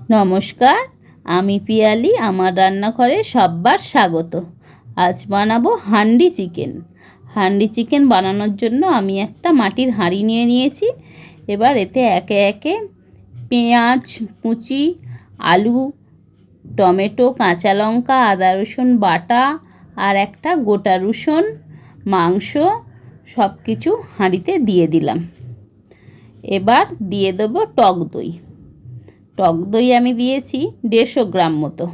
নমস্কার, আমি পিয়ালি। আমার রান্নাঘরে সব্বার স্বাগত। আজ বানাবো হান্ডি চিকেন। হান্ডি চিকেন বানানোর জন্য আমি একটা মাটির হাঁড়ি নিয়ে নিয়েছি। এবার এতে একে একে পেঁয়াজ কুচি, আলু, টমেটো, কাঁচা লঙ্কা, আদা রসুন বাটা আর একটা গোটা রসুন, মাংস সব কিছু হাঁড়িতে দিয়ে দিলাম। এবার দিয়ে দেবো টক দই। টক দই আমি দিয়েছি 150 গ্রাম মতো।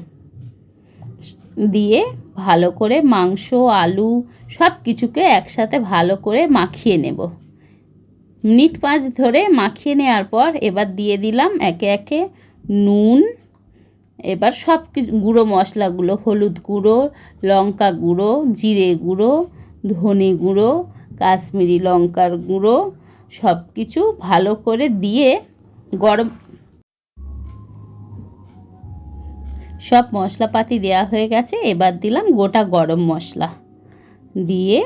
দিয়ে ভালো করে মাংস, আলু সব কিছুকে একসাথে ভালো করে মাখিয়ে নেব। মিনিট 5 ধরে মাখিয়ে নেওয়ার পর এবার দিয়ে দিলাম একে একে নুন। এবার সব কিছু গুঁড়ো মশলাগুলো, হলুদ গুঁড়ো, লঙ্কা গুঁড়ো, জিরে গুঁড়ো, ধনে গুঁড়ো, কাশ্মীরি লঙ্কার গুঁড়ো সব কিছু ভালো করে দিয়ে সব মশলাপাতি দেওয়া হয়ে গেছে। এবার দিলাম গোটা গরম মশলা দিয়ে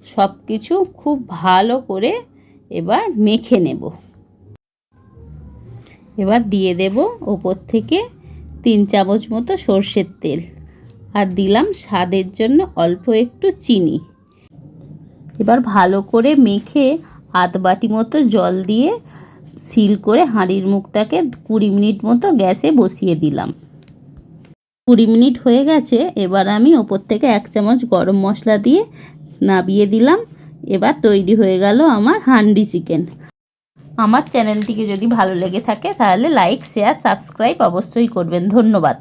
সব কিছু খুব ভালো করে এবার মেখে নেব। এবার দিয়ে দেব ওপর থেকে 3 চামচ মতো সর্ষের তেল আর দিলাম স্বাদের জন্য অল্প একটু চিনি। এবার ভালো করে মেখে আধ বাটি মতো জল দিয়ে সিল করে হাঁড়ির মুখটাকে 20 মিনিট মতো গ্যাসে বসিয়ে দিলাম। 20 মিনিট হয়ে গেছে। এবার আমি ওপর থেকে 1 চামচ গরম মশলা দিয়ে নামিয়ে দিলাম। এবার তৈরি হয়ে গেল আমার হান্ডি চিকেন। আমার চ্যানেলটিকে যদি ভালো লেগে থাকে তাহলে লাইক, শেয়ার, সাবস্ক্রাইব অবশ্যই করবেন। ধন্যবাদ।